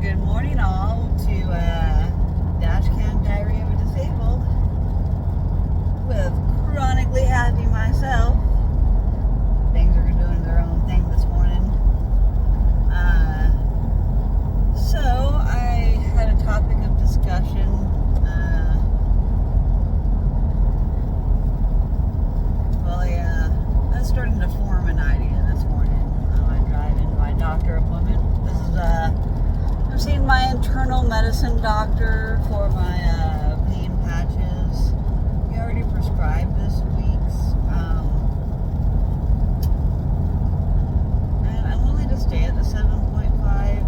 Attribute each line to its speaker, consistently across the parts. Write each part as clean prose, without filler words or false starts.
Speaker 1: Good morning, all, to Dashcam Diary of a Disabled with chronically happy myself. Things are doing their own thing this morning. So I had a topic of discussion. I was starting to form an idea this morning. I drive into my doctor appointment. I'm seeing my internal medicine doctor for my pain patches. He already prescribed this week's. And I'm willing to stay at the 7.5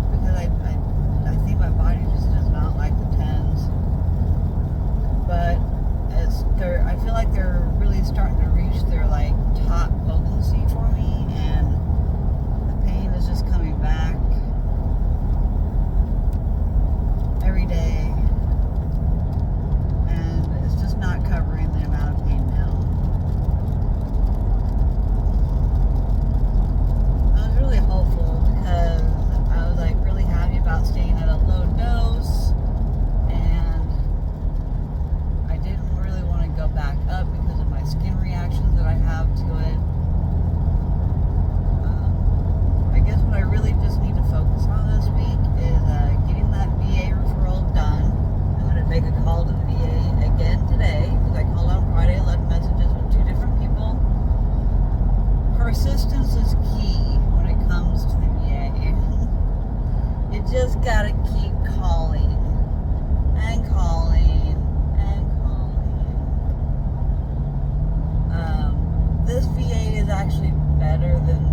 Speaker 1: because I think my body just does not like the 10s. But I feel like they're really starting to reach their top potency for me, and the pain is just coming back every day, and it's just not covering the amount of pain now. I was really hopeful because I was really happy about staying at a low dose, and I didn't really want to go back up because of my skin reactions that I have to it. I guess what I really just need to focus on this week is getting that VA referral done. I'm going to make a call to the VA again today because I called on Friday, left messages with 2 different people. Persistence is key when it comes to the VA. You just got to keep calling and calling and calling. This VA is actually better than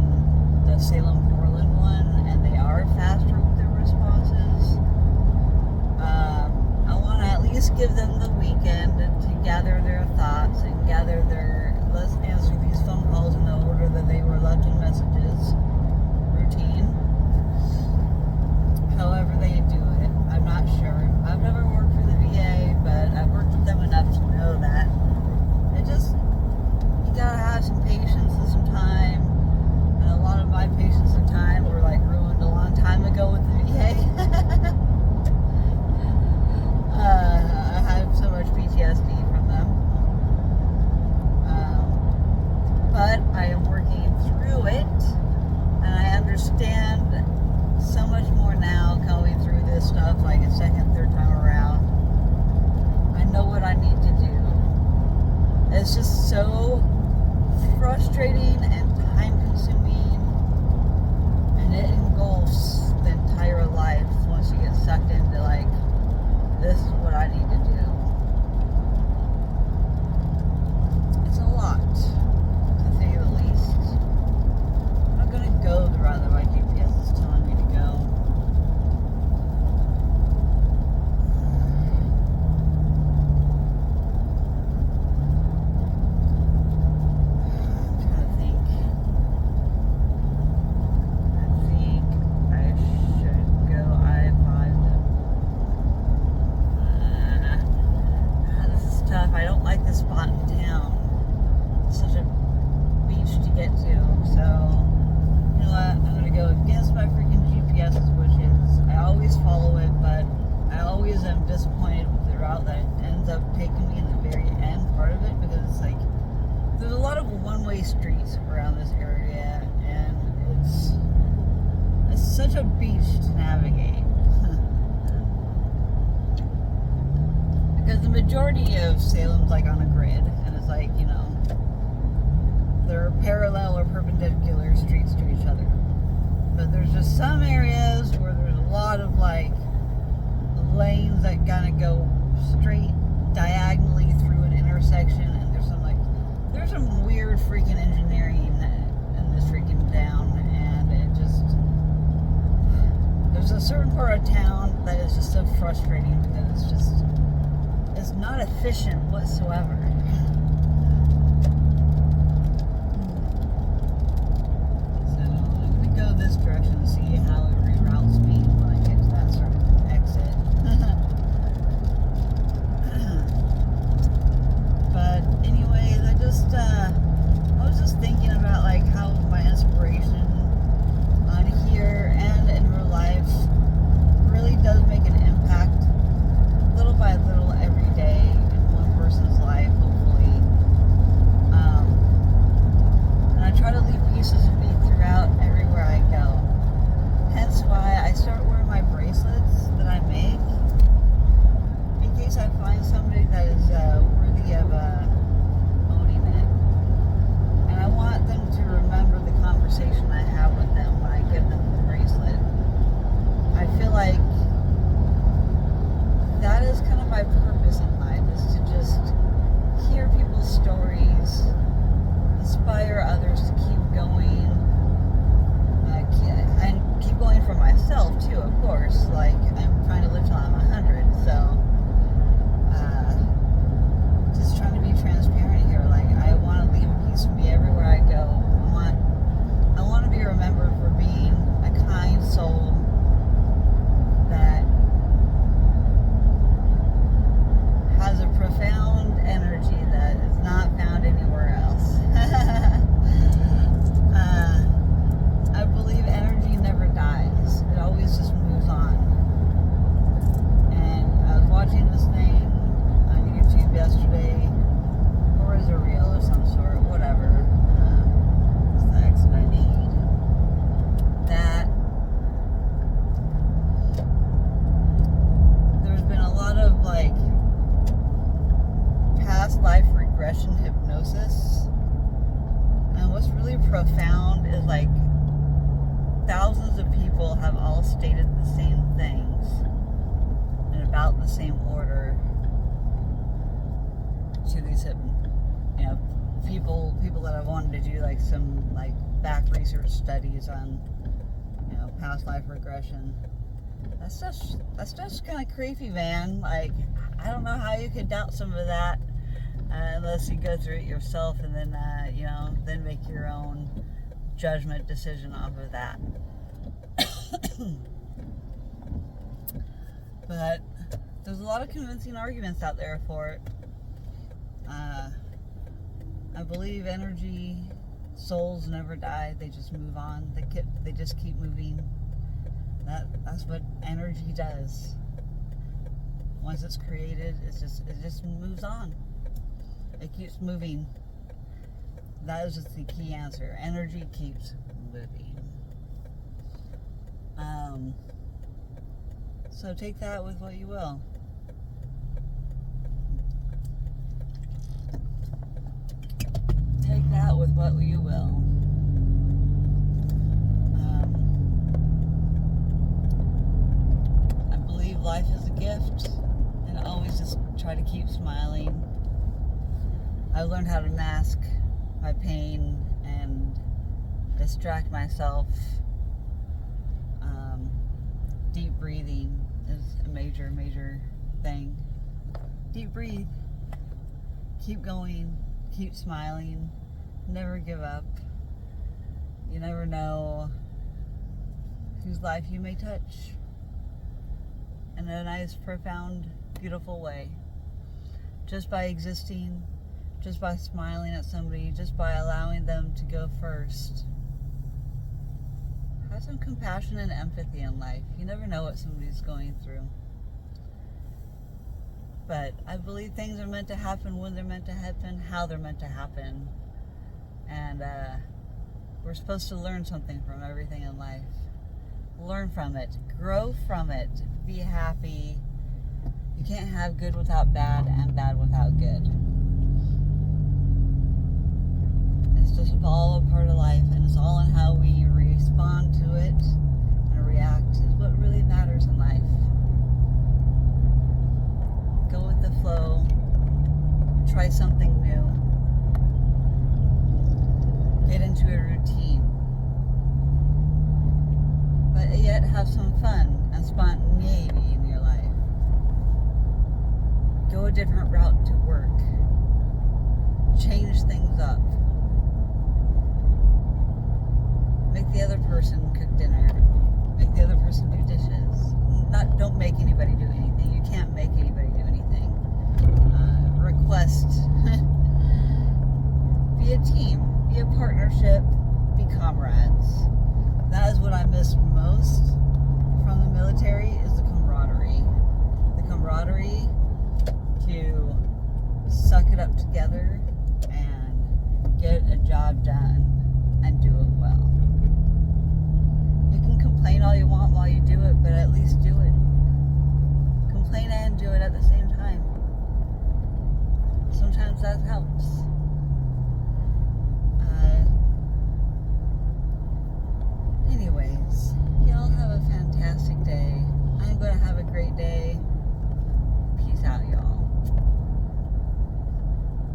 Speaker 1: the Salem Portland one, and they are faster with their responses. I want to at least give them the weekend to gather their thoughts and let's answer these phone calls in the order that they were left in messages. Routine. However they do it, I'm not sure. I've never worked for the VA, but I've worked with them enough to know that you gotta have some patience and some time. And a lot of my patience and time were ruined a long time ago with the VA. I have so much PTSD from them. But I am working through it, and I understand so much more now going through this stuff a second, third time around. I know what I need to do. It's just so frustrating and time consuming, and it engulfs the entire life once you get sucked into this is what I need to do. It's a lot, to say the least. I'm not gonna go the route that my GPS is telling me to go. Spot in town. It's such a beach to get to. So, you know what? I'm gonna go against my freaking GPSs, which is I always follow it, but I always am disappointed with the route that ends up taking me in the very end part of it, because it's there's a lot of one-way streets around this area, and it's such a beach to navigate. Because the majority of Salem's on a grid, and it's they're parallel or perpendicular streets to each other. But there's just some areas where there's a lot of lanes that kind of go straight diagonally through an intersection, and there's some weird freaking engineering in this freaking town, and there's a certain part of town that is just so frustrating because it's not efficient whatsoever. So I'm going to go this direction and see how it reroutes me when I get to that certain exit. But anyways, I was just thinking about how my inspiration on here and in real life really for myself too, of course. Like, I'm trying to live till I'm 100, so just trying to be transparent here. Like, I want to leave a piece of me everywhere I go. I want to be remembered for being a kind soul that has a profound energy that is not found anywhere else. I believe energy never dies. It always just moves on. And I was watching this thing on YouTube yesterday, or is a reel of some sort, whatever. It's the exit I need. That there's been a lot of like past life regression hypnosis, and what's really profound is like thousands of people have all stated the same things in about the same order to these people that have wanted to do like some like back research studies on past life regression. That's just kind of creepy, man. Like, I don't know how you could doubt some of that unless you go through it yourself and then then make your own judgment decision off of that. But there's a lot of convincing arguments out there for it. I believe energy, souls never die. They just move on. They just keep moving. That's what energy does. Once it's created, it just moves on. It keeps moving. That is just the key answer. Energy keeps moving. So take that with what you will. Take that with what you will. I believe life is a gift, and I always just try to keep smiling. I learned how to mask my pain and distract myself. Deep breathing is a major thing. Deep breathe. Keep going. Keep smiling. Never give up. You never know whose life you may touch in a nice, profound, beautiful way. Just by existing, just by smiling at somebody, just by allowing them to go first. Have some compassion and empathy in life. You never know what somebody's going through. But I believe things are meant to happen when they're meant to happen, how they're meant to happen. And we're supposed to learn something from everything in life. Learn from it. Grow from it. Be happy. You can't have good without bad and bad without good. It's just all a part of life, and it's all in how we respond to it and react is what really matters in life. Go with the flow. Try something new. Get into a routine. But yet have some fun and spontaneity in your life. Go a different route to work. Change things up. Make the other person cook dinner. Make the other person do dishes. Don't make anybody do anything. You can't make anybody do anything. Request. Be a team. Be a partnership. Be comrades. That is what I miss most from the military, is the camaraderie. The camaraderie to suck it up together and get a job done and do it well. You can complain all you want while you do it, but at least do it. Complain and do it at the same time. Sometimes that helps. Anyways, y'all have a fantastic day. I'm going to have a great day. Peace out, y'all.